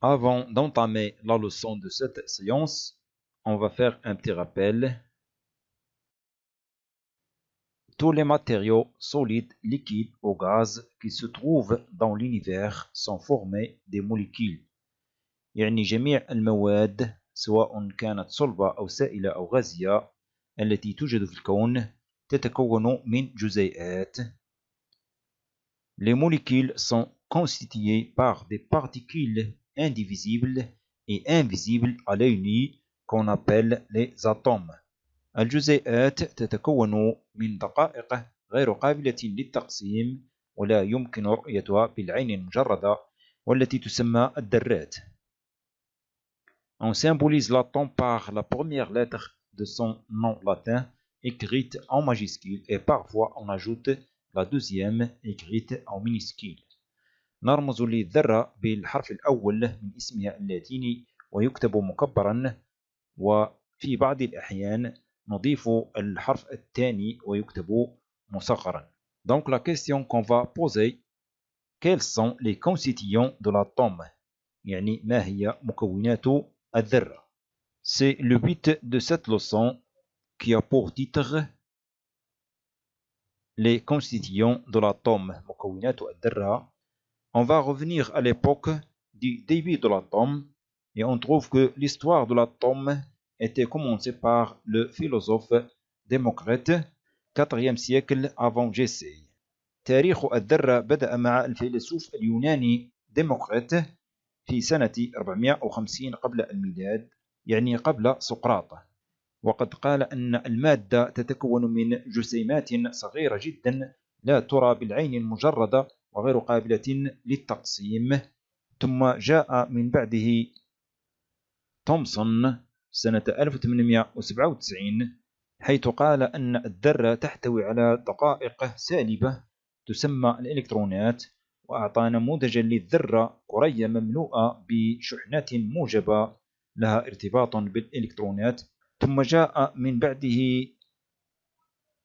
Avant d'entamer la leçon de cette séance, on va faire un petit rappel. Tous les matériaux solides, liquides ou gaz qui se trouvent dans l'univers sont formés des molécules. يعني جميع المواد سواء كانت صلبة أو سائلة أو غازية التي توجد في الكون تتكون من جزيئات. Les molécules sont constituées par des particules indivisibles et invisibles à l'œil nu qu'on appelle les atomes. الجزيئات تتكون من دقائق غير قابلة للتقسيم ولا يمكن رؤيتها بالعين المجردة والتي تسمى الذرات. On symbolise l'atome par la première lettre de son nom latin écrite en majuscule et parfois on ajoute la deuxième écrite en minuscule. نرمز للذرة بالحرف الأول من اسمها اللاتيني ويكتب مكبرا وفي بعض الأحيان نضيف الحرف الثاني ويكتب مصغرا. Donc la question qu'on va poser, quels sont les constituants de l'atome? يعني ما هي مكونات الذرة? C'est le but de cette leçon qui a pour titre les constituants de l'atome, مكونات الذرة. On va revenir à l'époque du début de l'atome et on trouve que l'histoire de l'atome était commencée par le philosophe Démocrite, 4e siècle avant Jésus. تاريخ الذرة بدأ مع الفيلسوف اليوناني ديموكريت في سنة 450 قبل الميلاد، يعني قبل سقراط، وقد قال أن المادة تتكون من جسيمات صغيرة جدا لا ترى بالعين المجردة وغير قابلة للتقسيم. ثم جاء من بعده تومسون سنة 1897 حيث قال أن الذرة تحتوي على دقائق سالبة تسمى الإلكترونات، وأعطى نموذجا للذرة كرية مملوءة بشحنات موجبة لها ارتباط بالإلكترونات. ثم جاء من بعده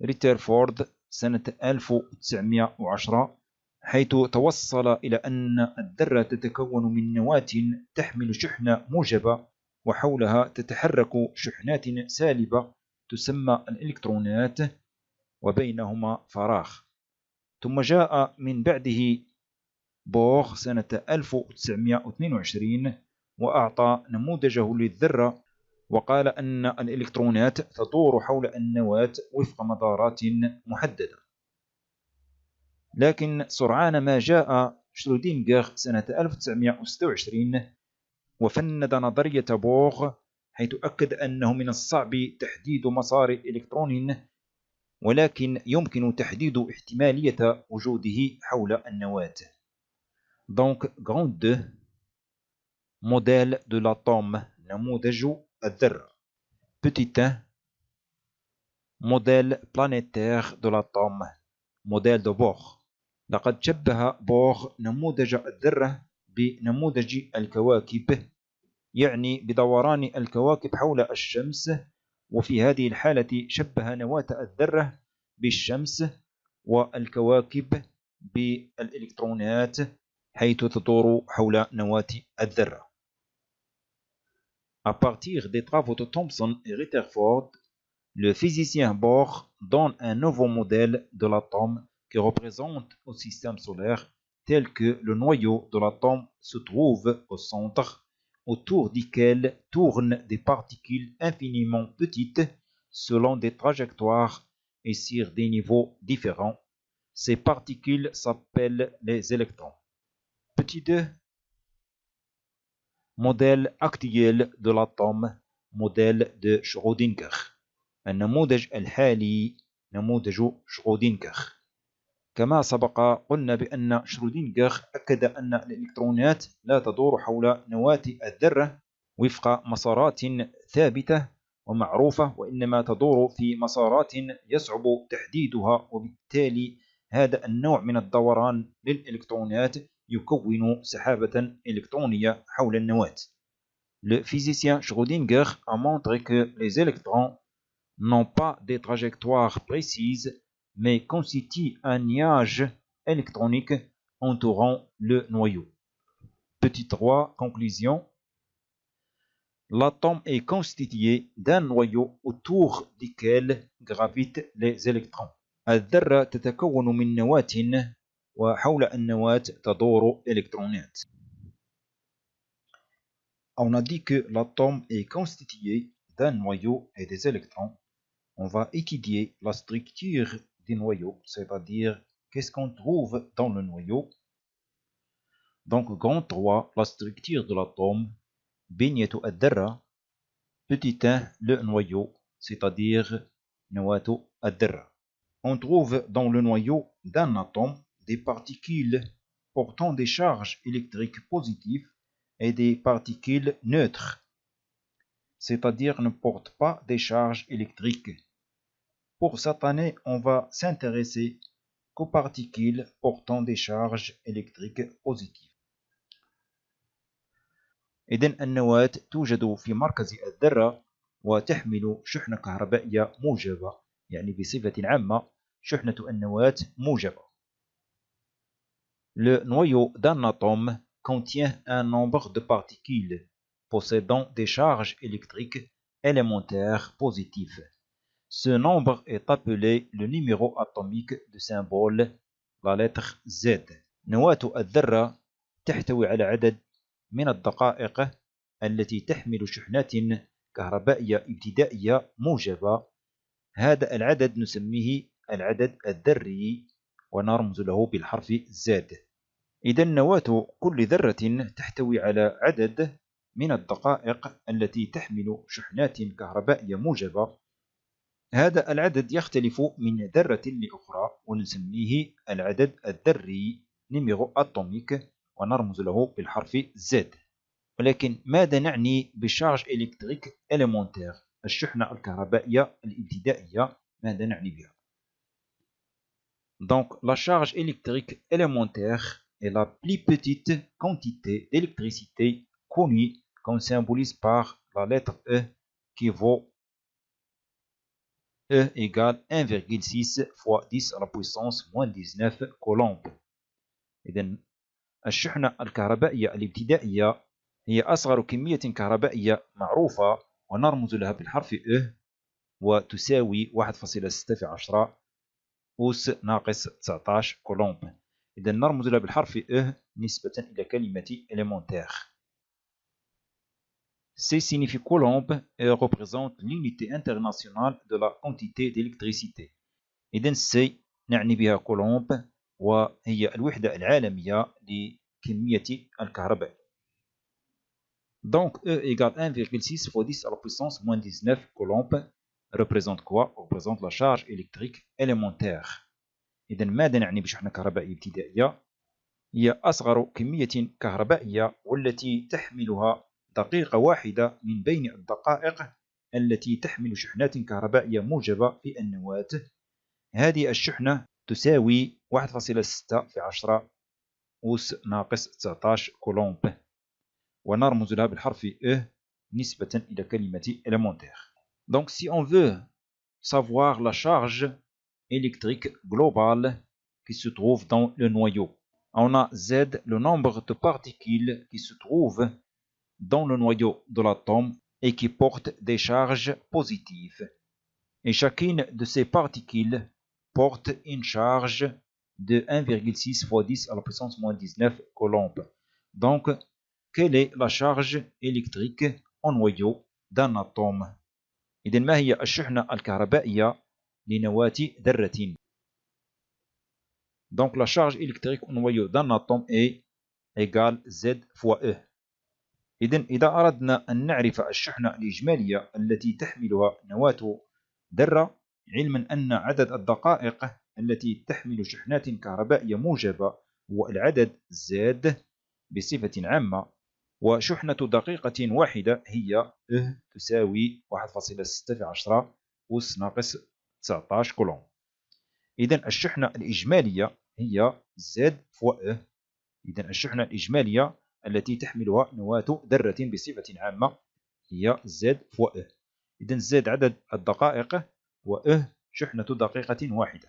ريترفورد سنة 1910 حيث توصل إلى أن الذرة تتكون من نواة تحمل شحنة موجبة وحولها تتحرك شحنات سالبة تسمى الإلكترونات وبينهما فراغ. ثم جاء من بعده بوغ سنة 1922 وأعطى نموذجه للذرة وقال أن الإلكترونات تدور حول النواة وفق مدارات محددة. لكن سرعان ما جاء شرودينغر سنة 1926 وفند نظرية بوغ حيث أكد أنه من الصعب تحديد مسار الإلكترون ولكن يمكن تحديد احتمالية وجوده حول النواة. Donc, grand 2, modèle de l'atome, نموذج الذرة. Petit 1, modèle planétaire de l'atome, modèle de Bohr. لقد شبه بوغ نموذج الذرة بنموذج الكواكب، يعني بدوران الكواكب حول الشمس، وفي هذه الحالة شبه نواة الذرة بالشمس والكواكب بالإلكترونات حيث تدور حول نواة الذرة. À partir des travaux de Thomson et Rutherford, le physicien Bohr donne un nouveau modèle de l'atome qui représente au système solaire tel que le noyau de l'atome se trouve au centre, autour duquel tournent des particules infiniment petites selon des trajectoires et sur des niveaux différents. Ces particules s'appellent les électrons. Petit 2, modèle actuel de l'atome, modèle de Schrödinger. النموذج الحالي نموذج شرودينغر. كما سبق قلنا بأن شرودينغر أكد أن الإلكترونات لا تدور حول نواة الذرة وفق مسارات ثابتة ومعروفة، وإنما تدور في مسارات يصعب تحديدها، وبالتالي هذا النوع من الدوران للإلكترونات يكون سحابة إلكترونية حول النواة. Le physicien Schrödinger a montré que les électrons n'ont pas des trajectoires précises, mais constituent un nuage électronique entourant le noyau. Petit 3, conclusion. L'atome est constitué d'un noyau autour duquel gravitent les électrons. الذرة تتكون من نواة وحول النواة تدور إلكترونات. On a dit que l'atome est constitué d'un noyau et des électrons. On va étudier la structure du noyau, c'est-à-dire qu'est-ce qu'on trouve dans le noyau. Donc, grand 3, la structure de l'atome. بنية الذرة. Petit 1, le noyau, c'est-à-dire نواة الذرة. On trouve dans le noyau d'un atome des particules portant des charges électriques positives et des particules neutres, c'est-à-dire ne portent pas des charges électriques. Pour cette année, on va s'intéresser qu'aux particules portant des charges électriques positives. إذن النواة توجد في مركز الذرة وتحمل شحنة كهربائية موجبة، يعني بصفة عامة شحنة النواة موجبة. Le noyau d'un atome contient un nombre de particules possédant des charges électriques élémentaires positives. Ce nombre est appelé le numéro atomique de symbole, la lettre Z. نواة الذرة تحتوي على عدد من الدقائق التي تحمل شحنات كهربائية ابتدائية موجبة. هذا العدد نسميه العدد الذري ونرمز له بالحرف Z. إذا نواة كل ذرة تحتوي على عدد من الدقائق التي تحمل شحنات كهربائية موجبة. هذا العدد يختلف من ذرة لأخرى ونسميه العدد الذري numéro atomique ونرمز له بالحرف Z. ولكن ماذا نعني بالشارج إلكتريك إليمونتير؟ الشحنة الكهربائية الابتدائية ماذا نعني بها؟ Donc la charge électrique élémentaire est la plus petite quantité d'électricité connue qu'on symbolise par la lettre E qui vaut E égale 1,6 fois 10 à la puissance moins 19 coulombs. إذن الشحنة الكهربائية الابتدائية هي أصغر كمية كهربائية معروفة ونرمز لها بالحرف E وتساوي 1.6 في 10 أس ناقص 19 كولومب. إذا نرمز لها بالحرف E نسبة إلى كلمة élémentaire. C signifie coulomb et représente l'unité internationale de la quantité d'électricité. إذا C نعني بها coulomb وهي الوحدة العالمية لكمية الكهرباء. Donc E égale 1,6 fois 10 à la puissance moins 19 coulombs représente quoi? Représente la charge électrique élémentaire. إذا ماذا نعني بشحنة كهربائية ابتدائية؟ هي أصغر كمية كهربائية والتي تحملها دقيقة واحدة من بين الدقائق التي تحمل شحنات كهربائية موجبة في النواة. هذه الشحنة تساوي 1.6 في 10 أس ناقص 19 كولومب ونرمز لها بالحرف E نسبة إلى كلمة élémentaire. Donc si on veut savoir la charge électrique globale qui se trouve dans le noyau, on a Z, le nombre de particules qui se trouvent dans le noyau de l'atome et qui portent des charges positives. Et chacune de ces particules porte une charge de 1,6 fois 10 à la puissance moins 19 coulombs. Donc, quelle est la charge électrique en noyau d'un atome؟ إذن ما هي الشحنة الكهربائية لنواة ذرة؟ Donc la charge électrique au noyau d'un atome est égale Z fois E. إذن إذا أردنا أن نعرف الشحنة الإجمالية التي تحملها نواة ذرة، علما أن عدد الدقائق التي تحمل شحنات كهربائية موجبة هو العدد Z بصفة عامة، وشحنة دقيقة واحدة هي E تساوي 1.6 في 10 أس ناقص 19 كولوم. إذن الشحنة الإجمالية هي Z فوا E. إذن الشحنة الإجمالية التي تحملها نواة ذرة بصفة عامة هي Z فوا E. إذن Z عدد الدقائق و E شحنة دقيقة واحدة.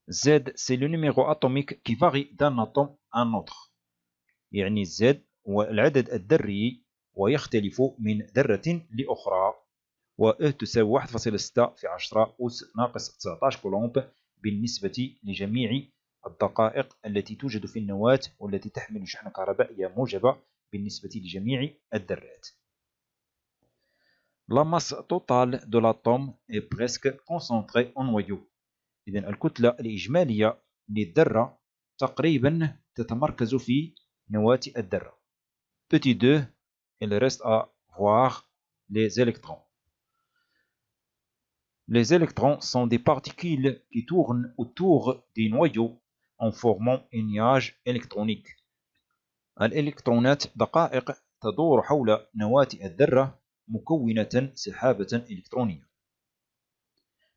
Z c'est le numéro atomique qui varie d'un atome à un autre. يعني Z هو العدد الذري ويختلف من ذرة لأخرى، و E تساوي 1.6 في 10 أس ناقص 19 كولومب بالنسبة لجميع الدقائق التي توجد في النواة والتي تحمل شحنة كهربائية موجبة بالنسبة لجميع الذرات. La masse totale de l'atome est presque concentrée en noyau. إذن الكتلة الإجمالية للذرة تقريبا تتمركز في نواة الذرة. Petit 2, il reste à voir les électrons. Les électrons sont des particules qui tournent autour des noyaux en formant un nuage électronique. الإلكترونات دقائق تدور حول نواة الذرة مكونة سحابة إلكترونية.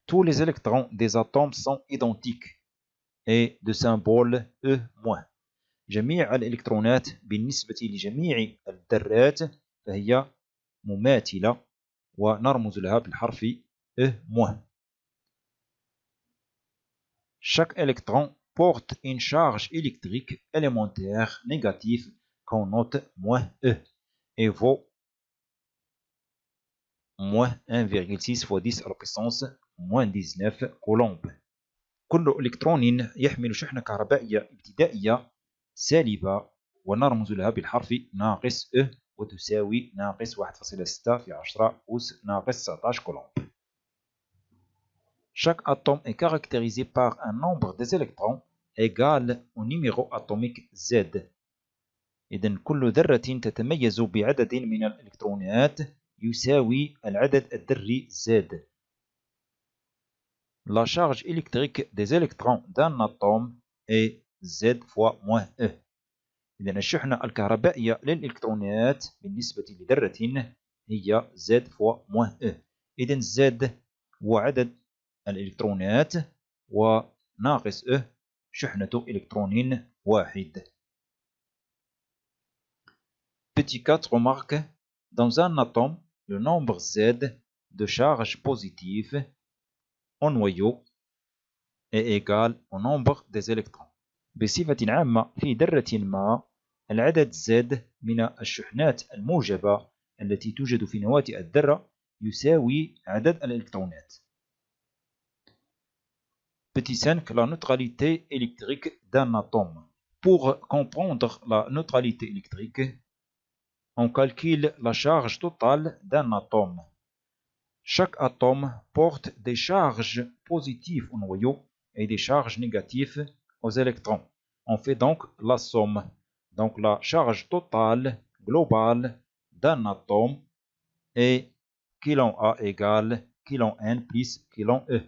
Tous les électrons des atomes sont identiques et de symbole E-. جميع الإلكترونات بالنسبة لجميع الذرات فهي مماثلة ونرمز لها بالحرف E-. Chaque électron porte une charge électrique élémentaire négative qu'on note -E et vaut -1,6 fois 10 à la puissance -19 coulomb. كل إلكترون يحمل شحنة كهربائية ابتدائية سالبة ونرمز لها بالحرف -E وتساوي -1.6 في 10 أس ناقص 19 كولومب. Chaque atome est caractérisé par un nombre des électrons égal au numéro atomique Z. إذن كل ذرة تتميز بعدد من الإلكترونات يساوي العدد الذري Z. La charge électrique des électrons d'un atome est Z fois -E. إذن الشحنة الكهربائية للإلكترونات بالنسبة لذرة هي Z fois -E. إذن Z هو عدد الإلكترونات وناقص E شحنة إلكترون واحد. Petit 4 remarque, dans un atome, le nombre Z de charges positives en noyau est égal au nombre des électrons. بصفة عامة في ذرة ما العدد Z من الشحنات الموجبة التي توجد في نواة الذرة يساوي عدد الإلكترونات. Petit 5, la neutralité électrique d'un atome. Pour comprendre la neutralité électrique, on calcule la charge totale d'un atome. Chaque atome porte des charges positives au noyau et des charges négatives aux électrons. On fait donc la somme. Donc la charge totale globale d'un atome est κ A égale κ N plus κ E.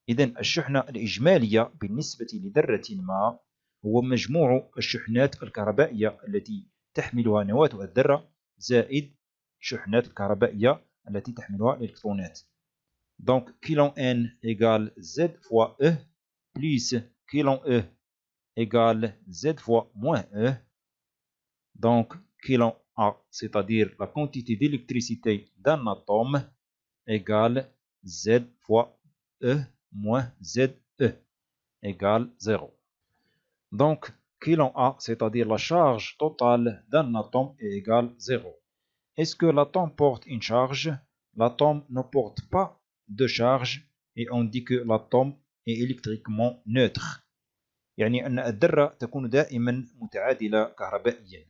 إذن الشحنة الإجمالية بالنسبة لذرة ما هو مجموع الشحنات الكهربائية التي تحملها نواة الذرة زائد الشحنات الكهربائية التي تحملها الإلكترونات. Donc κ N égale Z fois E plus κ E égale Z fois -E. Donc κ A, c'est-à-dire la quantité d'électricité d'un atome, égale Z fois E moins ZE égale 0. Donc, κ A, c'est-à-dire la charge totale d'un atome, est égale 0. Est-ce que l'atome porte une charge? L'atome ne porte pas de charge et on dit que l'atome est électriquement neutre. يعني أن الذرة تكون دائما متعادلة كهربائيا.